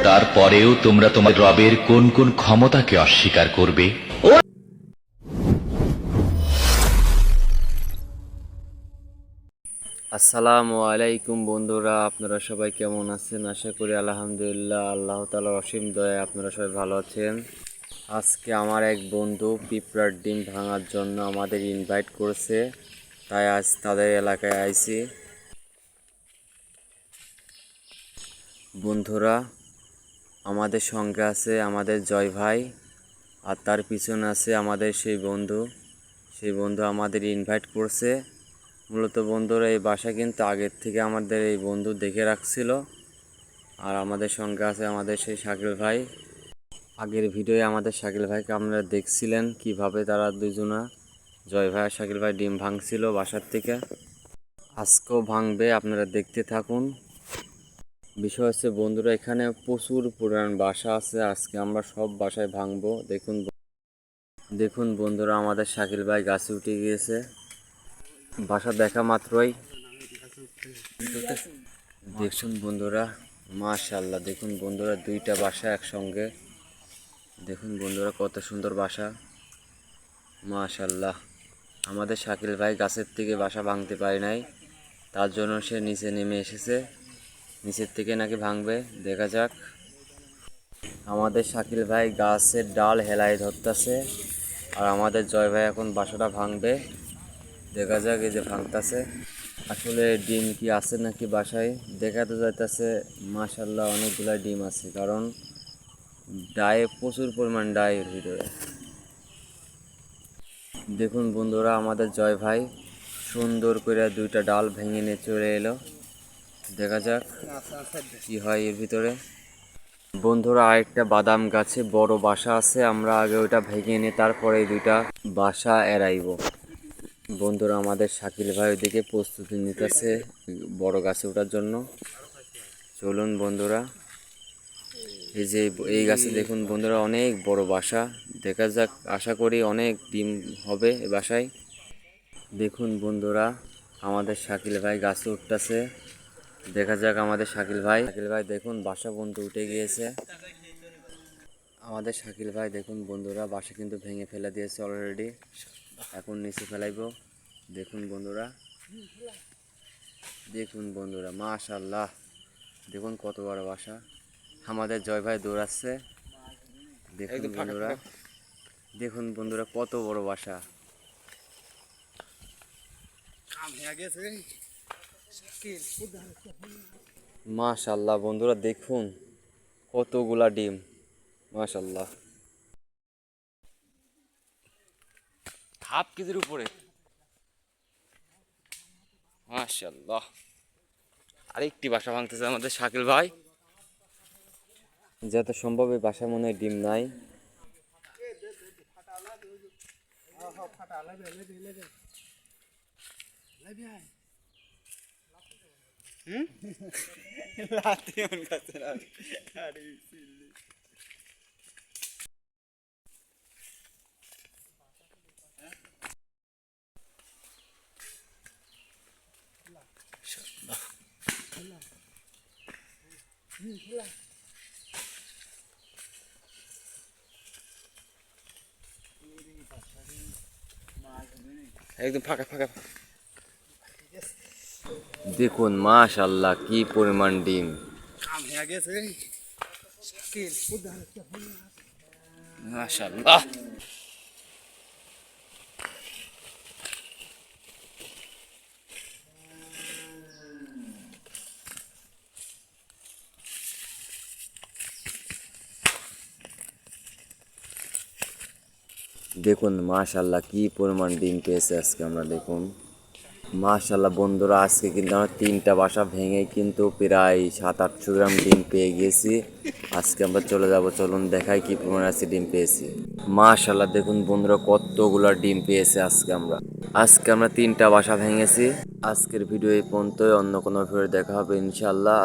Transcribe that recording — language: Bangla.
তারপরেও তোমরা তোমার রবের কোন কোন ক্ষমতাকে অস্বীকার করবে? আসসালামু আলাইকুম বন্ধুরা, আপনারা সবাই কেমন আছেন? আশা করি আলহামদুলিল্লাহ, আল্লাহ তাআলার অসীম দয়ায় আপনারা সবাই ভালো আছেন। আজকে আমার এক বন্ধু পিঁপড়ার ডিম ভাঙার জন্য আমাদের ইনভাইট করেছে, তাই আজ তাদের এলাকায় আইছি। বন্ধুরা, আমাদের সঙ্গে আছে আমাদের জয় ভাই, আর তার পিছনে আছে আমাদের সেই বন্ধু আমাদের ইনভাইট করছে। মূলত বন্ধুরা, এই বাসা কিন্তু আগের থেকে আমাদের এই বন্ধু দেখে রাখছিল। আর আমাদের সঙ্গে আছে আমাদের সেই শাকিল ভাই। আগের ভিডিওয়ে আমাদের শাকিল ভাইকে আপনারা দেখছিলেন কিভাবে তারা দুজনা, জয় ভাই আর শাকিল ভাই, ডিম ভাঙছিল বাসার থেকে। আজকেও ভাঙবে, আপনারা দেখতে থাকুন। বিষয় হচ্ছে বন্ধুরা, এখানে প্রচুর পুরান বাসা আছে, আজকে আমরা সব বাসায় ভাঙবো। দেখুন বন্ধুরা, আমাদের শাকিল ভাই গাছে উঠে গিয়েছে। বাসা দেখা মাত্রই দেখুন বন্ধুরা, মাশাআল্লাহ, দেখুন বন্ধুরা, দুইটা বাসা একসঙ্গে। দেখুন বন্ধুরা, কত সুন্দর বাসা, মাশাআল্লাহ। আমাদের শাকিল ভাই গাছের থেকে বাসা ভাঙতে পারে নাই, তার জন্য সে নিচে নেমে এসেছে। নিচের থেকে নাকি ভাঙবে, দেখা যাক। আমাদের শাকিল ভাই গাছের ডাল হেলায় ধরতেছে, আর আমাদের জয় ভাই এখন বাসাটা ভাঙবে, দেখা যাক। এই যে ভাঙতেছে, আসলে ডিম কি আছে নাকি বাসায়, দেখা তো যাইতেছে। মাশাআল্লাহ, অনেকগুলা ডিম আছে, কারণ ডায়ে প্রচুর পরিমাণ ডায়ের ভিতরে। দেখুন বন্ধুরা, আমাদের জয় ভাই সুন্দর করে দুইটা ডাল ভেঙে নিয়ে চলে এলো, দেখা যাক কি হয় এর ভিতরে। বন্ধুরা, আরেকটা বাদাম গাছে বড় বাসা আছে, আমরা আগে ওইটা ভেঙে নিয়ে তারপরে এই দুইটা বাসা এড়াইব। বন্ধুরা, আমাদের শাকিল ভাই ওইদিকে প্রস্তুতি নিতেছে বড় গাছে ওঠার জন্য। চলুন বন্ধুরা, এই যে এই গাছে দেখুন বন্ধুরা, অনেক বড় বাসা, দেখা যাক, আশা করি অনেক ডিম হবে এই বাসায়। দেখুন বন্ধুরা, আমাদের শাকিল ভাই গাছে উঠতেছে, দেখা যাক। আমাদের শাকিল ভাই দেখুন বাসা বন্ধু উঠে গিয়েছে। আমাদের শাকিল ভাই দেখুন বন্ধুরা, বাসা কিন্তু ভেঙে ফেলে দিয়েছে অলরেডি, এখন নিচে ফেলাইব। দেখুন বন্ধুরা, মাশাআল্লাহ, দেখুন কত বড় বাসা। আমাদের জয় ভাই দৌড়াচ্ছে, দেখুন বন্ধুরা কত বড় বাসা। মাশাআল্লাহ বন্ধুরা, দেখুন কতগুলা ডিম, মাশাআল্লাহ, হাফ কেজির উপরে, মাশাআল্লাহ। আরেকটি বাসা ভাঙতেছে আমাদের শাকিল ভাই, যত সম্ভব এই বাসা মনে হয় ডিম নাই। একদম ফাঁকা ফাঁকা, দেখুন মাশাআল্লাহ কি পরিমাণ ডিম, মাশাআল্লাহ। দেখুন মাশাআল্লাহ কি পরিমাণ ডিম পেয়েছে আজকে আমরা, দেখুন মাশাআল্লাহ। বন্ধুরা, আজকে কিন্তু আমরা তিনটা বাসা ভেঙে কিন্তু প্রায় 700-800 গ্রাম ডিম পেয়ে গেছি। আজকে আমরা চলে যাব, চলুন দেখাই কি পরিমাণ আজকে ডিম পেয়েছি। মাশাআল্লাহ, দেখুন বন্ধুরা কতগুলা ডিম পেয়েছে আজকে আমরা তিনটা বাসা ভেঙেছি। আজকের ভিডিও এই পর্যন্তই, অন্য কোনো ভিডিও দেখা হবে ইনশাআল্লাহ।